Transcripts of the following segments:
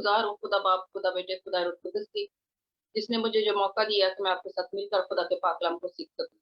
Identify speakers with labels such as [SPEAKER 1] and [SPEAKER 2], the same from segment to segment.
[SPEAKER 1] शुक्रगुजार हूँ खुदा बाप, खुदा बेटे, खुदा रूह कुद्दूस की, जिसने मुझे जो मौका दिया कि मैं आपके साथ मिलकर खुदा के पाक कलाम को सीख सकूं।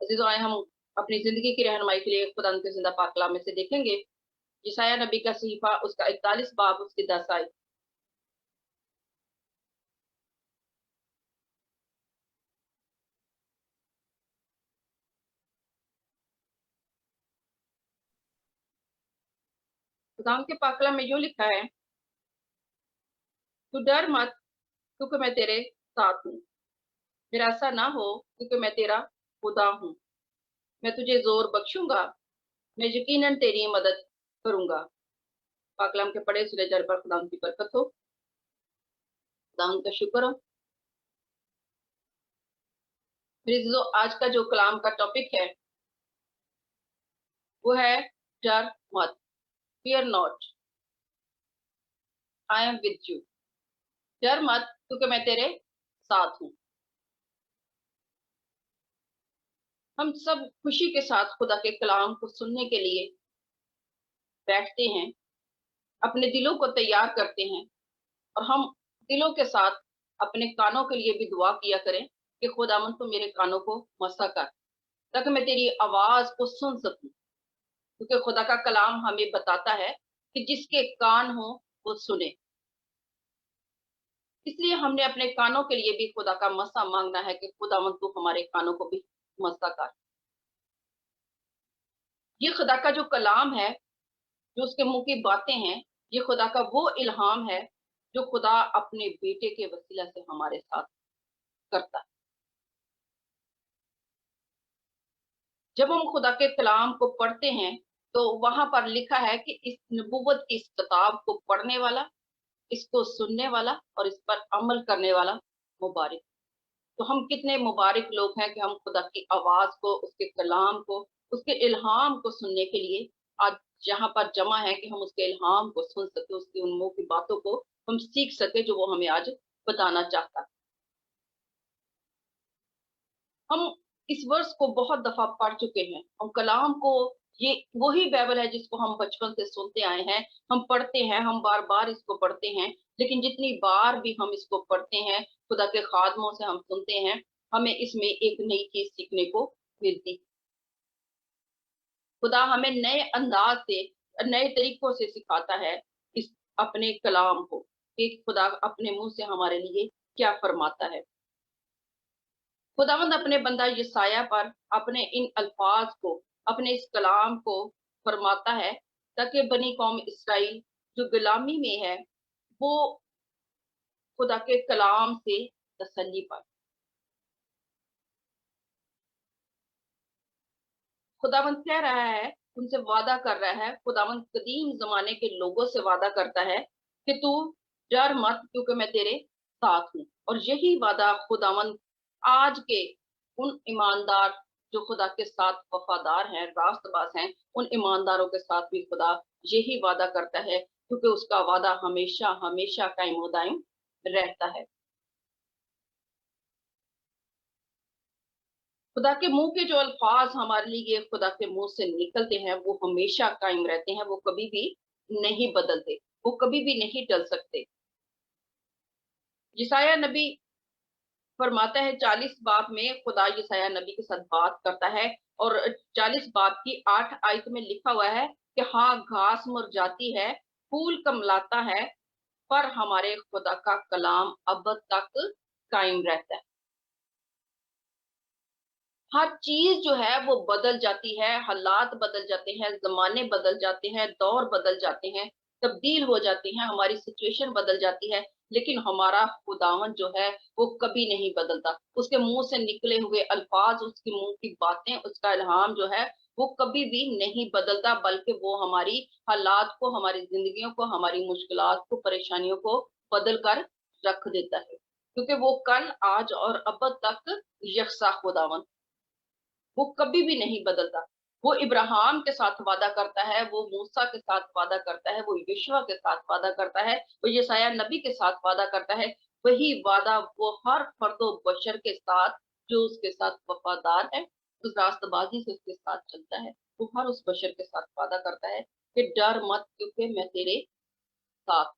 [SPEAKER 1] अजीजों, आए हम अपनी जिंदगी की रहनुमाई के लिए खुदा के जिंदा पाक कलाम में से देखेंगे यशायाह नबी का सहीफा, उसका 41 बाब, उसकी 10 आयत। खुदा के पाक कलाम में यूं लिखा है, तू डर मत क्योंकि मैं तेरे साथ हूँ। निराशा ना हो क्योंकि मैं तेरा खुदा हूँ। मैं तुझे जोर बख्शूंगा, मैं यकीनन तेरी मदद करूंगा। पाक कलाम के पढ़े सुने जाने पर खुदा की बरकत हो, खुदा का शुक्र हो। मेरे अजीजों, आज का जो कलाम का टॉपिक है वो है डर मत, fear not, I am with you. डर मत क्योंकि मैं तेरे साथ हूँ। हम सब खुशी के साथ खुदा के कलाम को सुनने के लिए बैठते हैं, अपने दिलों को तैयार करते हैं, और हम दिलों के साथ अपने कानों के लिए भी दुआ किया करें कि खुदावन तो मेरे कानों को मसा कर, ताकि मैं तेरी आवाज को सुन सकूं। क्योंकि खुदा का कलाम हमें बताता है कि जिसके कान हो वो सुने। इसलिए हमने अपने कानों के लिए भी खुदा का मसा मांगना है कि खुदावन तू हमारे कानों को भी मसा कर। ये खुदा का जो कलाम है, जो उसके मुंह की बातें हैं, ये खुदा का वो इल्हाम है जो खुदा अपने बेटे के वसीला से हमारे साथ करता है। जब हम खुदा के कलाम को पढ़ते हैं तो वहां पर लिखा है कि इस नबूवत की इस किताब को पढ़ने वाला, इसको सुनने वाला और इस पर अमल करने वाला मुबारक। तो हम कितने मुबारक लोग हैं कि हम खुदा की आवाज को, उसके कलाम को, उसके इल्हाम को सुनने के लिए आज जहां पर जमा है कि हम उसके इल्हाम को सुन सके, उसकी उन मुंह की बातों को हम सीख सके जो वो हमें आज बताना चाहता है। हम इस वर्ष को बहुत दफा पढ़ चुके हैं और कलाम को, ये वही बाइबल है जिसको हम बचपन से सुनते आए हैं, हम पढ़ते हैं, हम बार बार इसको पढ़ते हैं। लेकिन जितनी बार भी हम इसको पढ़ते हैं, खुदा के खादमों से हम सुनते हैं, हमें इसमें एक नई चीज सीखने को मिलती। खुदा हमें नए अंदाज से, नए तरीकों से सिखाता है इस अपने कलाम को, कि खुदा अपने मुंह से हमारे लिए क्या फरमाता है। खुदावंद अपने बंदा यसाया पर अपने इन अल्फाज को, अपने इस कलाम को फरमाता है, ताकि बनी कौम इसराइल जो गुलामी में है वो खुदा के कलाम से तसल्ली पाए। खुदावंद कह रहा है, उनसे वादा कर रहा है, खुदावंद कदीम जमाने के लोगों से वादा करता है कि तू डर मत क्योंकि मैं तेरे साथ हूँ। और यही वादा खुदावंद आज के उन ईमानदार जो खुदा के साथ वफादार हैं, रास्तबाज हैं, उन ईमानदारों के साथ भी खुदा यही वादा करता है, क्योंकि उसका वादा हमेशा हमेशा कायम दायम रहता है। खुदा के मुंह के जो अल्फाज हमारे लिए खुदा के मुंह से निकलते हैं वो हमेशा कायम रहते हैं, वो कभी भी नहीं बदलते, वो कभी भी नहीं टल सकते। यसाया नबी फरमाता है, 40 बाब में खुदा यसाया नबी के साथ बात करता है, और 40 बाब की 8 आयत में लिखा हुआ है कि हाँ, घास मुरझाती है, फूल कमलाता है, पर हमारे खुदा का कलाम अब तक कायम रहता है। हर चीज जो है वो बदल जाती है, हालात बदल जाते हैं, जमाने बदल जाते हैं, दौर बदल जाते हैं, तब्दील हो जाती हैं, हमारी सिचुएशन बदल जाती है, लेकिन हमारा खुदावन जो है वो कभी नहीं बदलता। उसके मुंह से निकले हुए अल्फाज, उसके मुंह की बातें, उसका इल्हाम जो है वो कभी भी नहीं बदलता, बल्कि वो हमारी हालात को, हमारी जिंदगियों को, हमारी मुश्किलात को, परेशानियों को बदल कर रख देता है, क्योंकि वो कल, आज और अब तक यकसा खुदावन, वो कभी भी नहीं बदलता। वो इब्राहिम के साथ वादा करता है, वो मूसा के साथ वादा करता है, वो यीशुआ के साथ वादा करता है, वो यसाया नबी के साथ वादा करता है। वही वादा वो हर फर्दो बशर के साथ जो उसके साथ वफादार है, उस रास्तबाजी से उसके साथ चलता है, वो हर उस बशर के साथ वादा करता है कि डर मत क्योंकि मैं तेरे साथ।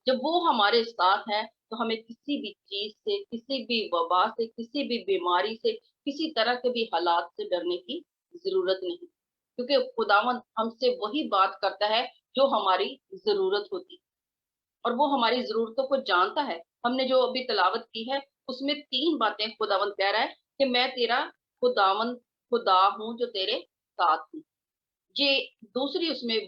[SPEAKER 1] जब वो हमारे साथ है तो हमें किसी भी चीज से, किसी भी वबा से, किसी भी बीमारी से, किसी तरह के भी हालात से डरने की जरूरत नहीं, क्योंकि खुदावंद हमसे वही बात करता है जो हमारी जरूरत होती है, और वो हमारी जरूरतों को जानता है। हमने जो अभी तिलावत की है उसमें 3 बातें खुदावंद कह रहा है कि मैं तेरा खुदावंद खुदा हूँ जो तेरे साथ हूँ। ये दूसरी उसमें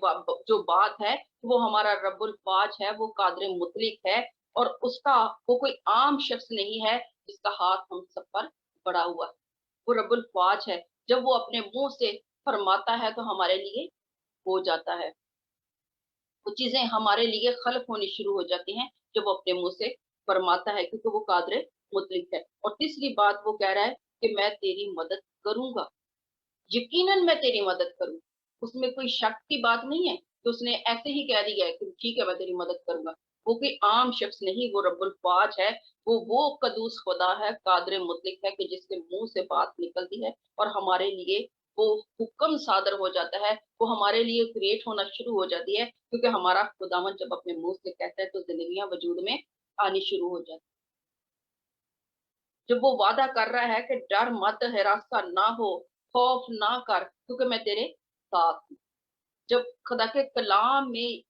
[SPEAKER 1] जो बात है वो हमारा रब्बुल फाज है, वो कादर मुतलिक है, और उसका वो कोई आम शख्स नहीं है जिसका हाथ हम सब पर पड़ा हुआ है। वो रब्बुल फाज है, जब वो अपने मुंह से फरमाता है तो हमारे लिए हो जाता है, वो चीजें हमारे लिए खल्क होनी शुरू हो जाती हैं जब वो अपने मुंह से फरमाता है, क्योंकि वो कादर मुतलिक है। और तीसरी बात वो कह रहा है कि मैं तेरी मदद करूंगा, यकीनन मैं तेरी मदद करूँ। उसमें कोई शक की बात नहीं है कि उसने ऐसे ही कह दिया है कि ठीक है मैं तेरी मदद करूंगा। वो कोई आम शख्स नहीं, वो रब्बुल फाज है, वो कदूस खुदा है, कादर मुतलिक है, कि जिसके मुंह से बात निकलती है और हमारे लिए वो हुक्म सादर हो जाता है, वो हमारे लिए क्रिएट होना शुरू हो जाती है, क्योंकि हमारा खुदावन जब अपने मुंह से कहता है तो जिंदगियां वजूद में आनी शुरू हो जाती है। जब वो वादा कर रहा है कि डर मत, हिरासा ना हो, खौफ ना कर, क्योंकि मैं तेरे साथ हूँ। जब खुदा के कलाम में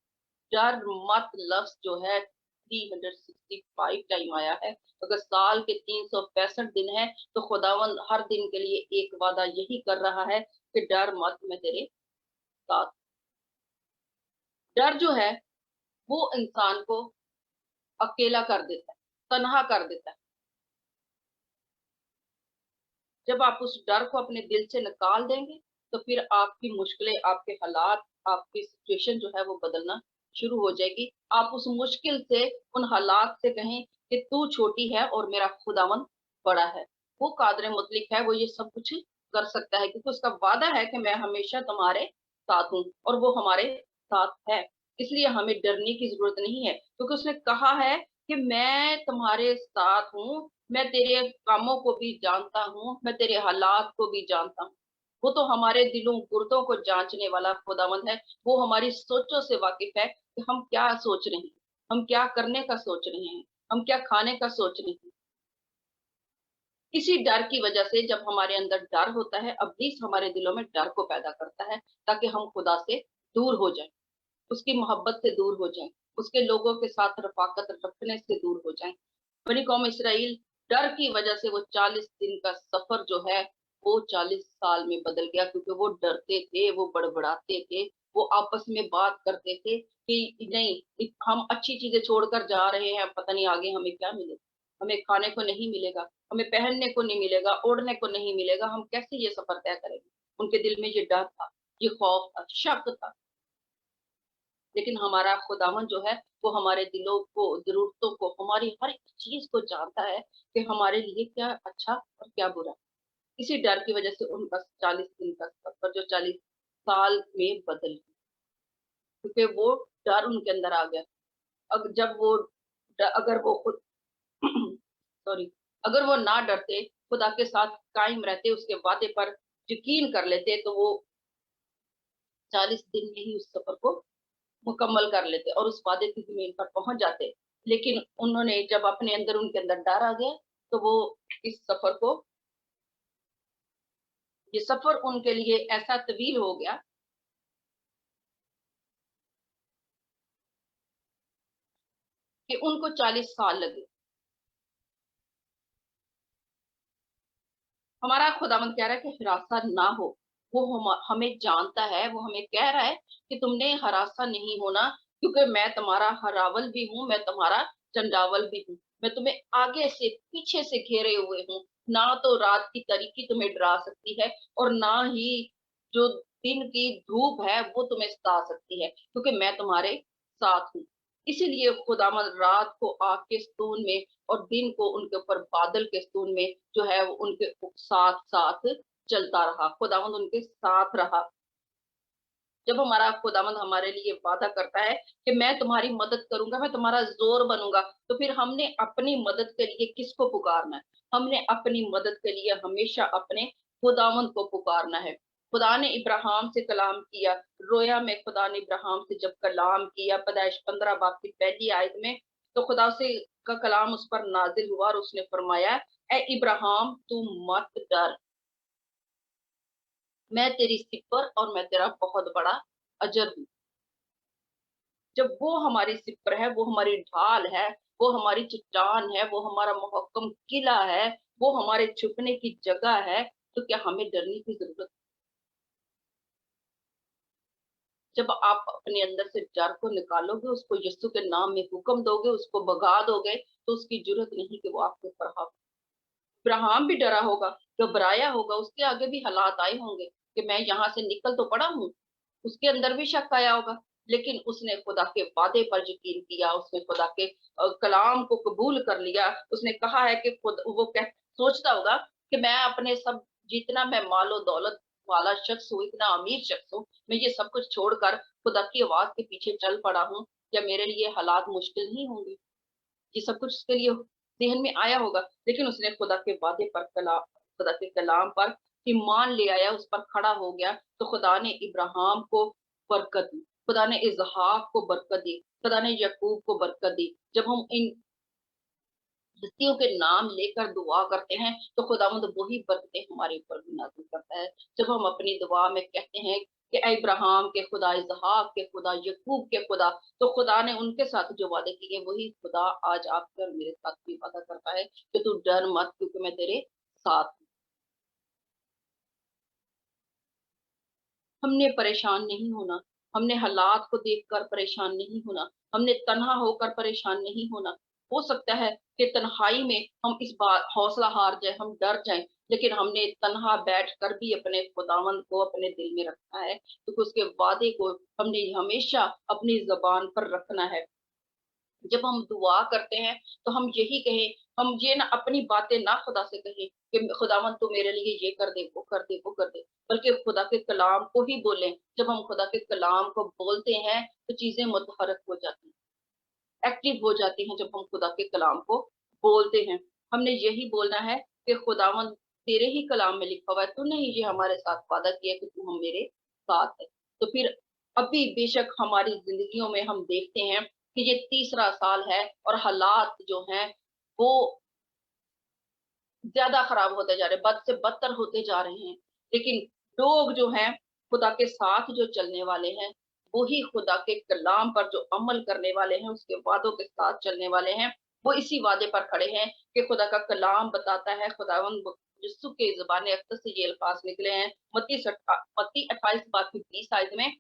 [SPEAKER 1] डर मत लफ्ज जो है 365 टाइम आया है, अगर साल के 365 दिन है तो खुदावंद हर दिन के लिए एक वादा यही कर रहा है कि डर मत, मैं तेरे साथ। डर जो है वो इंसान को अकेला कर देता है, तन्हा कर देता है। जब आप उस डर को अपने दिल से निकाल देंगे तो फिर आपकी मुश्किलें, आपके हालात, आपकी सिचुएशन जो है वो बदलना शुरू हो जाएगी। आप उस मुश्किल से, उन हालात से कहें कि तू छोटी है और मेरा खुदावन बड़ा है। वो कादर मुतलिक है, वो ये सब कुछ कर सकता है, क्योंकि उसका वादा है कि मैं हमेशा तुम्हारे साथ हूँ, और वो हमारे साथ है। इसलिए हमें डरने की जरूरत नहीं है, क्योंकि उसने कहा है कि मैं तुम्हारे साथ हूँ, मैं तेरे कामों को भी जानता हूँ, मैं तेरे हालात को भी जानता हूँ। वो तो हमारे दिलों गुर्दों को जांचने वाला खुदावंद है। वो हमारी सोचों से वाकिफ है कि हम क्या सोच रहे हैं, हम क्या करने का सोच रहे हैं, हम क्या खाने का सोच रहे हैं। इसी डर की वजह से जब हमारे अंदर डर होता है, इब्लीस हमारे दिलों में डर को पैदा करता है, ताकि हम खुदा से दूर हो जाएं, उसकी मोहब्बत से दूर हो जाएं, उसके लोगों के साथ रफाकत रखने से दूर हो जाएं। बनी कौम इसराइल डर की वजह से वो 40 दिन का सफर जो है वो 40 साल में बदल गया, क्योंकि वो डरते थे, वो बड़बड़ाते थे, वो आपस में बात करते थे कि नहीं, हम अच्छी चीजें छोड़कर जा रहे हैं, पता नहीं आगे हमें क्या मिलेगा, हमें खाने को नहीं मिलेगा, हमें पहनने को नहीं मिलेगा, ओढ़ने को नहीं मिलेगा, हम कैसे ये सफर तय करेंगे। उनके दिल में ये डर था, ये खौफ था, शक था। लेकिन हमारा खुदावन जो है वो हमारे दिलों को, जरूरतों को, हमारी हर एक चीज को जानता है कि हमारे लिए क्या अच्छा और क्या बुरा। इसी डर की वजह से उनका 40 दिन का सफर जो 40 साल में बदल गया, क्योंकि वो डर उनके अंदर आ गया। अब जब वो अगर वो खुद सॉरी, अगर वो ना डरते, खुदा के साथ कायम रहते, उसके वादे पर यकीन कर लेते, तो वो 40 दिन में ही उस सफर को मुकम्मल कर लेते और उस वादे की जमीन पर पहुंच जाते। लेकिन उन्होंने जब अपने अंदर, उनके अंदर डर आ गया, तो वो इस सफर को, ये सफर उनके लिए ऐसा तवील हो गया कि उनको 40 साल लगे। हमारा खुदावंद कह रहा है कि हरासा ना हो। वो हमें जानता है, वो हमें कह रहा है कि तुमने हरासा नहीं होना, क्योंकि मैं तुम्हारा हरावल भी हूँ, मैं तुम्हारा चंडावल भी हूँ। मैं तुम्हें आगे से पीछे से घेरे हुए हूँ। ना तो रात की तारीकी तुम्हें डरा सकती है, और ना ही जो दिन की धूप है वो तुम्हें सता सकती है, क्योंकि मैं तुम्हारे साथ हूँ। इसीलिए खुदावन रात को आग के स्तून में और दिन को उनके ऊपर बादल के स्तून में जो है वो उनके साथ साथ चलता रहा, खुदावंद उनके साथ रहा। जब हमारा खुदावंद हमारे लिए वादा करता है कि मैं तुम्हारी मदद करूंगा, मैं तुम्हारा जोर बनूंगा, तो फिर हमने अपनी मदद के लिए किसको पुकारना है? हमने अपनी मदद के लिए हमेशा अपने खुदावंद को पुकारना है। खुदा ने इब्राहिम से कलाम किया, रोया में खुदा ने इब्राहिम से जब कलाम किया, पैदाइश 15 बाब की पहली आयत में, तो खुदा से का कलाम उस पर नाजिल हुआ और उसने फरमाया, ए इब्राहिम तू मत डर, मैं तेरी सिपर और मैं तेरा बहुत बड़ा अजर हूँ। जब वो हमारी सिपर है, वो हमारी ढाल है, वो हमारी चट्टान है, वो हमारा मुहक्कम किला है, वो हमारे छुपने की जगह है, तो क्या हमें डरने की जरूरत? जब आप अपने अंदर से डर को निकालोगे, उसको यीशु के नाम में हुक्म दोगे, उसको भगा दोगे, तो उसकी जरूरत नहीं कि वो आपके ऊपर हावी। अब्राहम भी डरा होगा, घबराया होगा, उसके आगे भी हालात आए होंगे कि मैं यहाँ से निकल तो पड़ा हूँ, उसके अंदर भी शक आया होगा, लेकिन उसने खुदा के वादे पर यकीन किया, उसने खुदा के कलाम को कबूल कर लिया। उसने कहा है कि खुद वो कह सोचता होगा कि मैं अपने सब जितना मैं मालो दौलत वाला शख्स हूँ, इतना अमीर शख्स हूँ, मैं ये सब कुछ छोड़कर खुदा की आवाज के पीछे चल पड़ा हूँ, क्या मेरे लिए हालात मुश्किल नहीं होंगे? ये सब कुछ उसके लिए जहन में आया होगा, लेकिन उसने खुदा के वादे पर खुदा के कलाम पर ईमान ले आया, उस पर खड़ा हो गया, तो खुदा ने इब्राहिम को बरकत दी, खुदा ने इसहाक को बरकत दी, खुदा ने यकूब को बरकत दी। जब हम इन हस्तियों के नाम लेकर दुआ करते हैं, तो खुदावंद वही बरकतें हमारे ऊपर भी नाज़िल करता है। जब हम अपनी दुआ में कहते हैं कि ऐ इब्राहिम के खुदा, इसहाक के खुदा, यकूब के खुदा, तो खुदा ने उनके साथ जो वादे किए, वही खुदा आज आपके और मेरे साथ भी वादा करता है कि तू डर मत, क्योंकि मैं तेरे साथ हूँ। हमने परेशान नहीं होना, हमने हालात को देखकर परेशान नहीं होना, हमने तन्हा होकर परेशान नहीं होना। हो सकता है कि तन्हाई में हम इस बार हौसला हार जाए, हम डर जाएं, लेकिन हमने तन्हा बैठकर भी अपने खुदावंद को अपने दिल में रखना है, क्योंकि उसके वादे को हमने हमेशा अपनी जबान पर रखना है। जब हम दुआ करते हैं, तो हम यही कहें, हम ये ना अपनी बातें ना खुदा से कहें कि खुदावन तू मेरे लिए ये कर दे, वो कर दे, वो कर दे, बल्कि खुदा के कलाम को ही बोलें। जब हम खुदा के कलाम को बोलते हैं, तो चीजें मुतहरक हो जाती हैं, एक्टिव हो जाती हैं। जब हम खुदा के कलाम को बोलते हैं, हमने यही बोलना है कि खुदावन तेरे ही कलाम में लिखा हुआ है, तूने ही ये हमारे साथ वादा किया कि तू हम मेरे साथ है। तो फिर अभी बेशक हमारी जिंदगियों में हम देखते हैं कि ये तीसरा साल है और हालात जो हैं वो ज्यादा खराब होते जा रहे हैं, बद से बदतर होते जा रहे हैं। लेकिन लोग जो हैं, खुदा के साथ जो चलने वाले हैं, वही खुदा के कलाम पर जो अमल करने वाले हैं, उसके वादों के साथ चलने वाले हैं, वो इसी वादे पर खड़े हैं कि खुदा का कलाम बताता है, खुदावंद यीशु के ज़बान अक़दस से ये अल्फाज निकले हैं, मत्ती 28 बाब की 20 आयत में,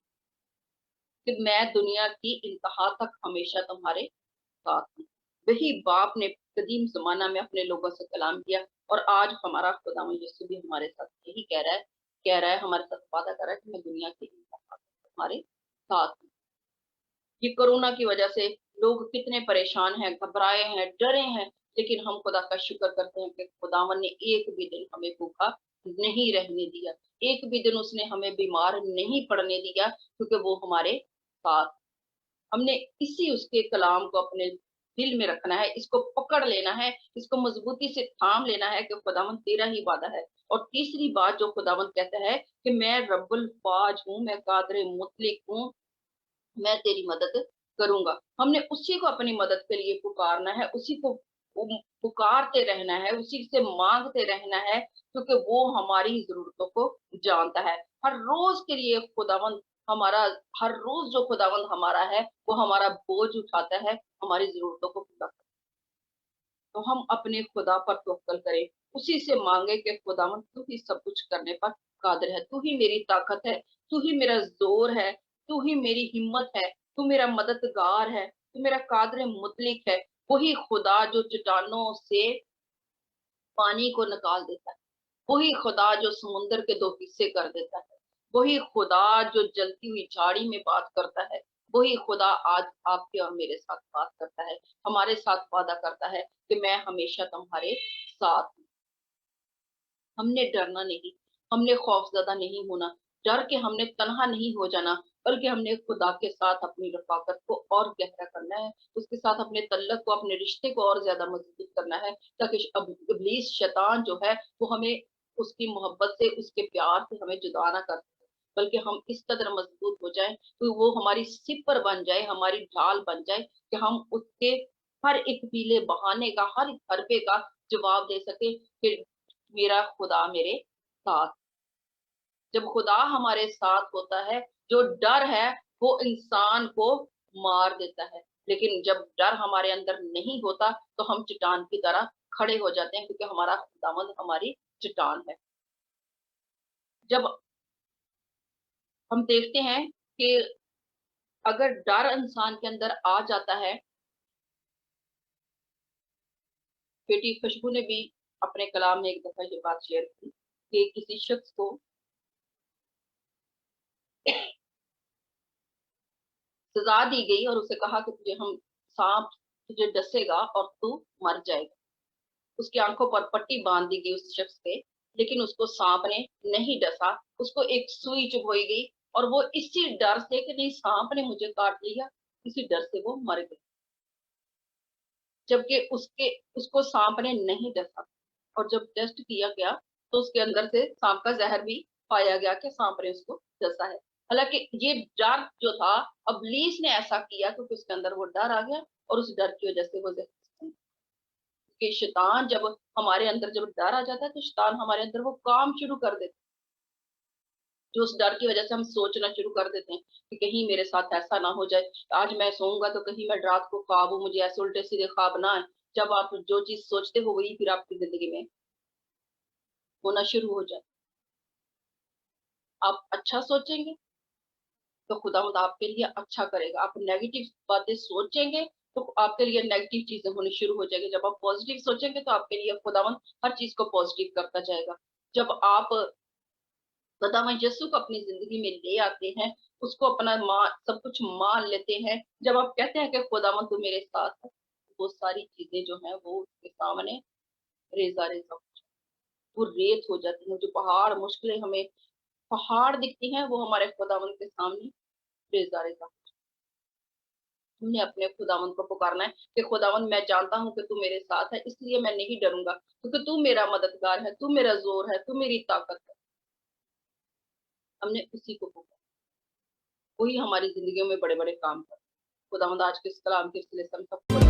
[SPEAKER 1] कि मैं दुनिया की इंतहा तक हमेशा तुम्हारे साथ हूँ। वही बाप ने कदीम ज़माना में अपने लोगों से कलाम किया, और आज हमारा खुदावंद यीशु भी हमारे साथ यही कह रहा है, हमारे साथ वादा कर रहा है कि मैं दुनिया की इंतहा तक तुम्हारे साथ हूँ। ये कोरोना की वजह से लोग कितने परेशान हैं, घबराए हैं, डरे हैं, लेकिन हम खुदा का शुक्र करते हैं कि खुदावन ने एक भी दिन हमें भूखा नहीं रहने दिया, एक भी दिन उसने हमें बीमार नहीं पड़ने दिया, क्योंकि वो हमारे साथ। हमने इसी उसके कलाम को अपने दिल में रखना है, इसको पकड़ लेना है, इसको मजबूती से थाम लेना है कि खुदावन तेरा ही वादा है। और तीसरी बात जो खुदावन कहता है कि मैं रब्बुल फाज हूँ, मैं कादर मुतलिक हूँ, मैं तेरी मदद करूंगा। हमने उसी को अपनी मदद के लिए पुकारना है, उसी को पुकारते रहना है, उसी से मांगते रहना है, क्योंकि वो हमारी जरूरतों को जानता है। हर रोज के लिए खुदावंद हमारा हर रोज जो खुदावंद हमारा है, वो हमारा बोझ उठाता है, हमारी जरूरतों को पूरा करता है। तो हम अपने खुदा पर तवक्कल करें, उसी से मांगे कि खुदावंद तू ही सब कुछ करने पर कादिर है, तू ही मेरी ताकत है, तू ही मेरा जोर है, तू ही मेरी हिम्मत है, तू मेरा मददगार है, तू मेरा कादिर मुतलिक है। वही खुदा जो चट्टानों से पानी को निकाल देता है, वही खुदा जो समुंदर के दो हिस्से कर देता है, वही खुदा जो जलती हुई झाड़ी में बात करता है, वही खुदा आज आपके और मेरे साथ बात करता है, हमारे साथ वादा करता है कि मैं हमेशा तुम्हारे साथ हूँ। हमने डरना नहीं, हमने खौफज़दा नहीं होना, डर के हमने तन्हा नहीं हो जाना, बल्कि हमने खुदा के साथ अपनी रफ़ाक़त को और गहरा करना है, उसके साथ अपने तल्लक़ को, अपने रिश्ते को और ज़्यादा मज़बूत करना है, ताकि इब्लीस शैतान जो है, वो हमें उसकी मोहब्बत से, उसके प्यार से हमें जुदा ना कर सके, बल्कि हम इस कदर मजबूत हो जाएं तो वो हमारी सिपर बन जाए, हमारी ढाल बन जाए कि हम उसके हर एक हीले बहाने का, हर एक हरबे का जवाब दे सके कि मेरा खुदा मेरे साथ। जब खुदा हमारे साथ होता है, जो डर है वो इंसान को मार देता है, लेकिन जब डर हमारे अंदर नहीं होता तो हम चट्टान की तरह खड़े हो जाते हैं, क्योंकि हमारा खुदावंद हमारी चट्टान है। जब हम देखते हैं कि अगर डर इंसान के अंदर आ जाता है, बेटी खुशबू ने भी अपने कलाम में एक दफा ये बात शेयर की कि किसी शख्स को सजा दी गई और उसे कहा कि तुझे हम सांप तुझे डसेगा और तू मर जाएगा। उसकी आंखों पर पट्टी बांध दी गई उस शख्स पे, लेकिन उसको सांप ने नहीं डसा, उसको एक सुई चुभोई गई और वो इसी डर से कि नहीं सांप ने मुझे काट लिया, इसी डर से वो मर गई, जबकि उसको सांप ने नहीं डसा। और जब टेस्ट किया गया तो उसके अंदर से सांप का जहर भी पाया गया कि सांप ने उसको डसा है। हालांकि ये डर जो था, इब्लीस ने ऐसा किया क्योंकि उसके अंदर वो डर आ गया और उस डर की वजह से वो कि शैतान जब हमारे अंदर जब डर आ जाता है तो शैतान हमारे अंदर वो काम शुरू कर देता है, जो उस डर की वजह से हम सोचना शुरू कर देते हैं कि कहीं मेरे साथ ऐसा ना हो जाए, आज मैं सोऊंगा तो कहीं मैं रात को ख्वाब हूँ, मुझे ऐसे उल्टे सीधे ख्वाब ना आए। जब आप जो चीज सोचते हो वही फिर आपकी जिंदगी में होना शुरू हो जाए। आप अच्छा सोचेंगे तो खुदावंद आपके लिए अच्छा करेगा, आप नेगेटिव बातें सोचेंगे तो आपके लिए नेगेटिव चीजें होनी शुरू हो जाएगी। जब आप पॉजिटिव सोचेंगे तो आपके लिए खुदावंद हर चीज को पॉजिटिव करता जाएगा। जब आप खुदावंद यीशु को अपनी जिंदगी में ले आते हैं, उसको अपना सब कुछ मान लेते हैं, जब आप कहते हैं कि खुदावंद तू मेरे साथ है, वो सारी चीजें जो है वो उसके सामने रेजा रेजा वो रेत हो जाती है। जो पहाड़ मुश्किलें हमें पहाड़ दिखती हैं वो हमारे खुदावंद के सामने रेजा रेजा। हमने अपने खुदावंद को पुकारना है कि खुदावंद मैं जानता हूँ कि तू मेरे साथ है, इसलिए मैं नहीं डरूंगा, क्योंकि तू मेरा मददगार है, तू मेरा जोर है, तू मेरी ताकत है। हमने उसी को पुकारा, वही हमारी जिंदगी में बड़े बड़े काम कर। खुदावंद आज के इस कलाम के सिलसिले से हम सबको